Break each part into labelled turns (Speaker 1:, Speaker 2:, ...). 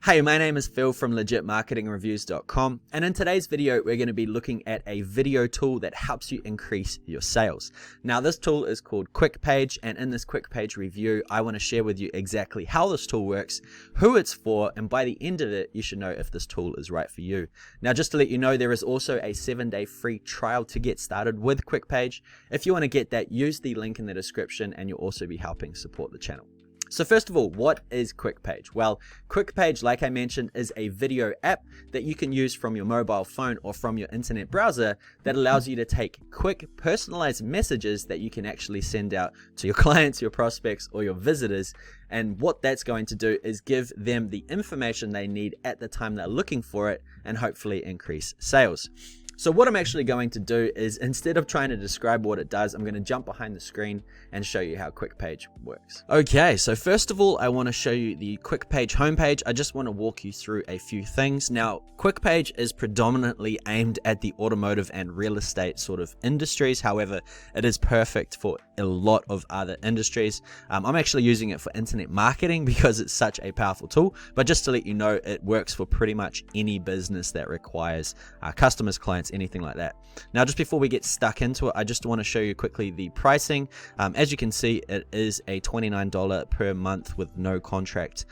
Speaker 1: Hey, my name is Phil from legitmarketingreviews.com, and in today's video we're going to be looking at a video tool that helps you increase your sales. Now this tool is called Quickpage, and in this Quickpage review I want to share with you exactly how this tool works, who it's for, and by the end of it you should know if this tool is right for you. Now just to let you know, there is also a 7-day free trial to get started with Quickpage. If you want to get that, use the link in the description and you'll also be helping support the channel. So first of all, what is Quickpage? Well, Quickpage, like I mentioned, is a video app that you can use from your mobile phone or from your internet browser that allows you to take quick, personalized messages that you can actually send out to your clients, your prospects, or your visitors. And what that's going to do is give them the information they need at the time they're looking for it and hopefully increase sales. So what I'm actually going to do is, instead of trying to describe what it does, I'm going to jump behind the screen and show you how Quickpage works. Okay, so first of all, I want to show you the Quickpage homepage. I just want to walk you through a few things. Now, Quickpage is predominantly aimed at the automotive and real estate sort of industries. However, it is perfect for a lot of other industries. I'm actually using it for internet marketing because it's such a powerful tool. But just to let you know, it works for pretty much any business that requires customers, clients, anything like that. Now, just before we get stuck into it, I just want to show you quickly the pricing. As you can see, it is a $29 per month with no contract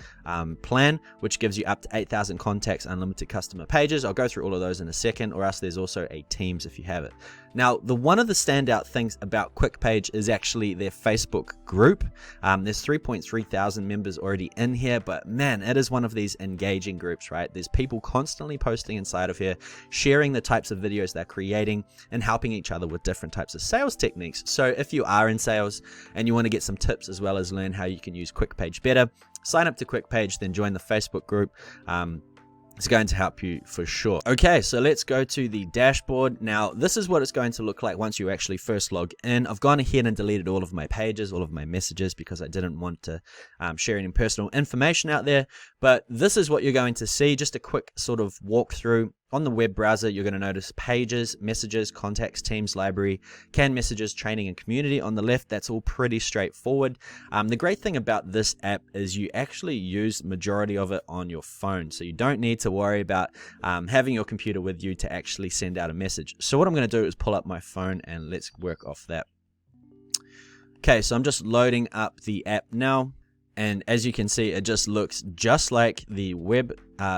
Speaker 1: plan, which gives you up to 8,000 contacts, unlimited customer pages. I'll go through all of those in a second, or else there's also a Teams if you have it. Now, one of the standout things about Quickpage is actually their Facebook group. There's 3.3 thousand members already in here, but man, it is one of these engaging groups, right? There's people constantly posting inside of here, sharing the types of videos they're creating and helping each other with different types of sales techniques. So if you are in sales and you want to get some tips as well as learn how you can use Quickpage better, sign up to Quickpage, then join the Facebook group. It's going to help you for sure. Okay, so let's go to the dashboard. Now, this is what it's going to look like once you actually first log in. I've gone ahead and deleted all of my pages, all of my messages, because I didn't want to share any personal information out there. But this is what you're going to see, just a quick sort of walkthrough. On the web browser, you're going to notice pages, messages, contacts, teams, library, canned messages, training, and community on the left. That's all pretty straightforward. The great thing about this app is you actually use the majority of it on your phone. So you don't need to worry about having your computer with you to actually send out a message. So what I'm going to do is pull up my phone and let's work off that. Okay, so I'm just loading up the app now. And as you can see, it just looks just like the web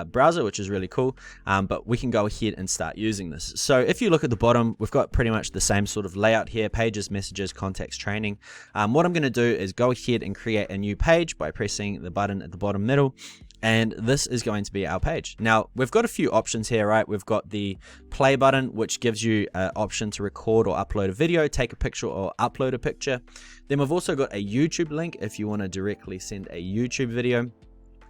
Speaker 1: browser, which is really cool. But we can go ahead and start using this. So if you look at the bottom, we've got pretty much the same sort of layout here: pages, messages, contacts, training. What I'm going to do is go ahead and create a new page by pressing the button at the bottom middle. And this is going to be our page. Now, we've got a few options here, right? We've got the play button, which gives you an option to record or upload a video, take a picture or upload a picture. Then we've also got a YouTube link if you want to directly send a YouTube video.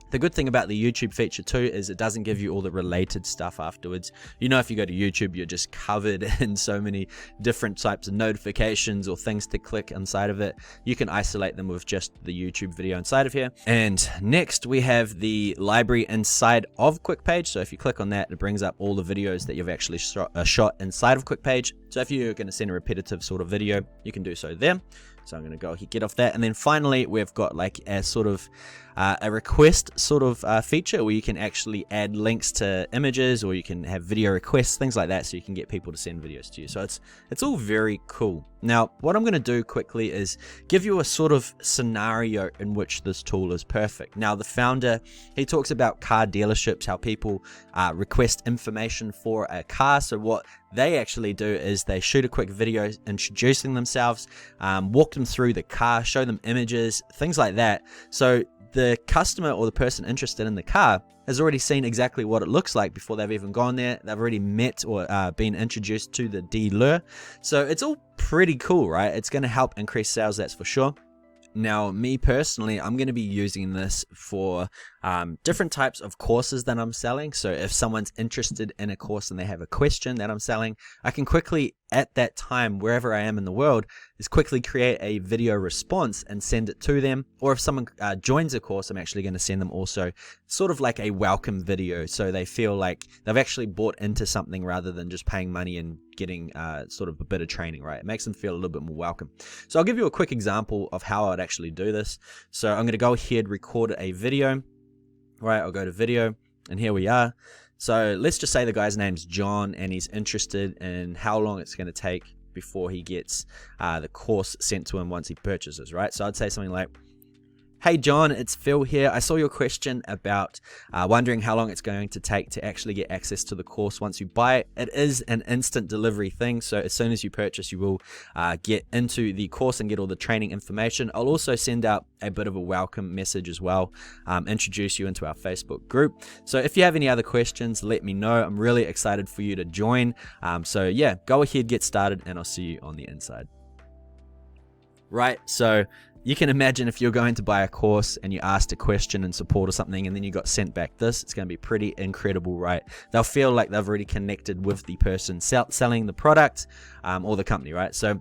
Speaker 1: The good thing about the YouTube feature too is it doesn't give you all the related stuff afterwards. You know, if you go to YouTube, you're just covered in so many different types of notifications or things to click inside of it. You can isolate them with just the YouTube video inside of here. And next we have the library inside of Quickpage. So if you click on that, it brings up all the videos that you've actually shot inside of Quickpage. So if you're going to send a repetitive sort of video, you can do so there. So I'm going to go ahead, get off that. And then finally, we've got like a sort of a request sort of feature where you can actually add links to images, or you can have video requests, things like that, so you can get people to send videos to you. So it's all very cool. Now, what I'm going to do quickly is give you a sort of scenario in which this tool is perfect. Now, the founder, he talks about car dealerships, how people request information for a car. So what they actually do is they shoot a quick video introducing themselves, walk them through the car, show them images, things like that. So the customer or the person interested in the car has already seen exactly what it looks like before they've even gone there. They've already met or been introduced to the dealer. So it's all pretty cool, right? It's going to help increase sales, that's for sure. Now, me personally, I'm going to be using this for different types of courses that I'm selling. So if someone's interested in a course and they have a question that I'm selling, I can quickly, at that time, wherever I am in the world, is quickly create a video response and send it to them. Or if someone joins a course, I'm actually going to send them also sort of like a welcome video, so they feel like they've actually bought into something rather than just paying money and getting sort of a bit of training, right? It makes them feel a little bit more welcome. So I'll give you a quick example of how I'd actually do this. So I'm going to go ahead, record a video. right? I'll go to video, and here we are. So let's just say the guy's name's John, and he's interested in how long it's going to take before he gets the course sent to him once he purchases, right? So I'd say something like, "Hey John, it's Phil here. I saw your question about wondering how long it's going to take to actually get access to the course once you buy it. It is an instant delivery thing, so as soon as you purchase, you will get into the course and get all the training information. I'll also send out a bit of a welcome message as well, introduce you into our Facebook group. So if you have any other questions, let me know. I'm really excited for you to join. So yeah, go ahead, get started, and I'll see you on the inside." Right, so you can imagine if you're going to buy a course and you asked a question in support or something and then you got sent back this, it's going to be pretty incredible, right? They'll feel like they've already connected with the person selling the product or the company, right? So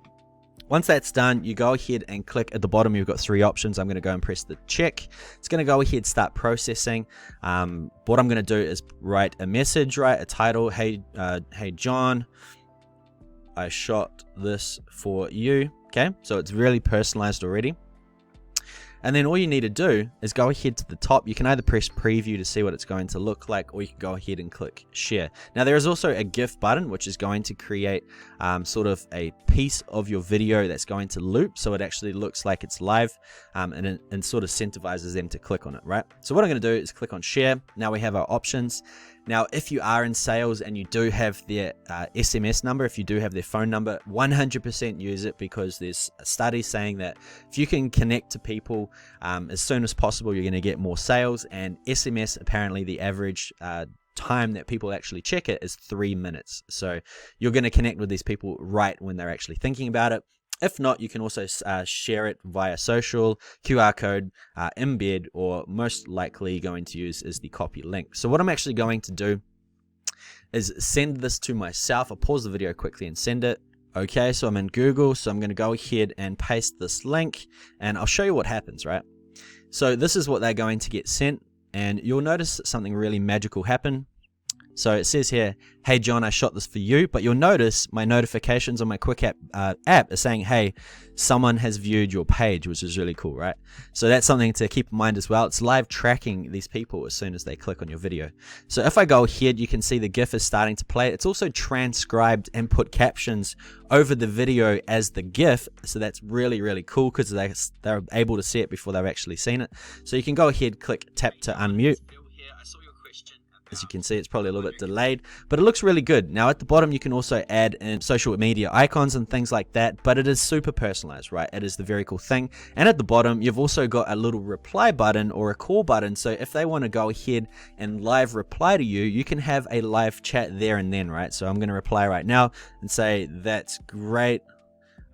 Speaker 1: once that's done, you go ahead and click at the bottom. You've got 3 options. I'm going to go and press the check. It's going to go ahead, start processing. What I'm going to do is write a message, right? A title. Hey John, I shot this for you. Okay, so it's really personalized already. And then all you need to do is go ahead to the top. You can either press preview to see what it's going to look like, or you can go ahead and click share. Now there is also a GIF button, which is going to create sort of a piece of your video that's going to loop, so it actually looks like it's live, and it sort of incentivizes them to click on it, right? So what I'm going to do is click on share. Now we have our options. Now, if you are in sales and you do have their SMS number, if you do have their phone number, 100% use it, because there's a study saying that if you can connect to people as soon as possible, you're going to get more sales. And SMS, apparently the average time that people actually check it is 3 minutes. So you're going to connect with these people right when they're actually thinking about it. If not, you can also share it via social, QR code, embed, or most likely going to use is the copy link. So what I'm actually going to do is send this to myself. I'll pause the video quickly and send it. Okay, so I'm in Google, so I'm going to go ahead and paste this link, and I'll show you what happens, right? So this is what they're going to get sent, and you'll notice something really magical happen. So it says here, "Hey John, I shot this for you," but you'll notice my notifications on my Quick app are saying, "Hey, someone has viewed your page," which is really cool, right? So that's something to keep in mind as well. It's live tracking these people as soon as they click on your video. So if I go ahead, you can see the GIF is starting to play. It's also transcribed and put captions over the video as the GIF. So that's really, really cool, because they're able to see it before they've actually seen it. So you can go ahead, tap to unmute. As you can see, it's probably a little bit delayed, but it looks really good. Now at the bottom, you can also add in social media icons and things like that, but it is super personalized, right? It is the very cool thing. And at the bottom, you've also got a little reply button or a call button. So if they want to go ahead and live reply to you, you can have a live chat there and then, right? So I'm going to reply right now and say, "That's great.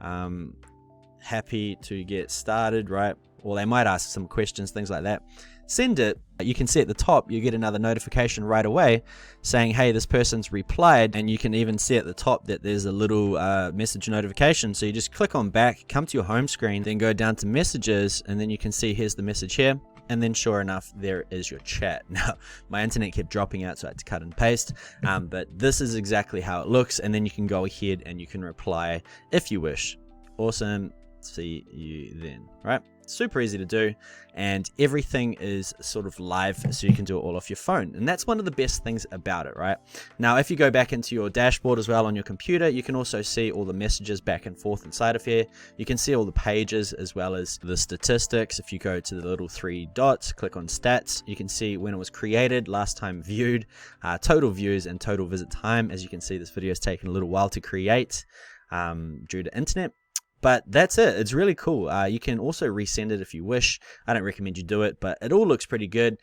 Speaker 1: Happy to get started," right? Or they might ask some questions, things like that. Send it. You can see at the top, you get another notification right away saying, "Hey, this person's replied," and you can even see at the top that there's a little message notification. So you just click on back, come to your home screen, then go down to messages, and then you can see here's the message here. And then sure enough, there is your chat. Now, my internet kept dropping out, so I had to cut and paste. But this is exactly how it looks. And then you can go ahead and you can reply if you wish. Awesome. See you then, right? Super easy to do, and everything is sort of live, so you can do it all off your phone. And that's one of the best things about it, right? Now, if you go back into your dashboard as well on your computer, you can also see all the messages back and forth inside of here. You can see all the pages as well as the statistics. If you go to the little 3 dots, click on stats, you can see when it was created, last time viewed, total views, and total visit time. As you can see, this video has taken a little while to create due to internet. But that's it. It's really cool. You can also resend it if you wish. I don't recommend you do it, but it all looks pretty good.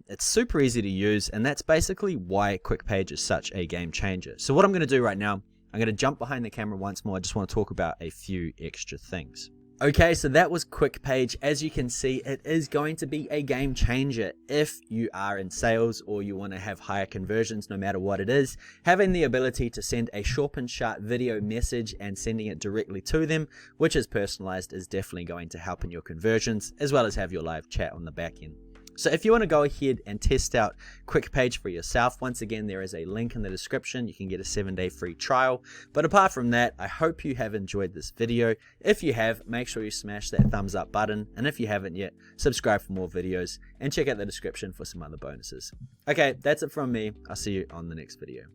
Speaker 1: It's super easy to use, and that's basically why Quickpage is such a game changer. So what I'm going to do right now, I'm going to jump behind the camera once more. I just want to talk about a few extra things. Okay, so that was Quickpage. As you can see, it is going to be a game changer if you are in sales or you want to have higher conversions, no matter what it is. Having the ability to send a short and sharp video message and sending it directly to them, which is personalized, is definitely going to help in your conversions, as well as have your live chat on the back end. So if you want to go ahead and test out Quickpage for yourself, once again, there is a link in the description. You can get a 7-day free trial. But apart from that, I hope you have enjoyed this video. If you have, make sure you smash that thumbs up button. And if you haven't yet, subscribe for more videos and check out the description for some other bonuses. Okay, that's it from me. I'll see you on the next video.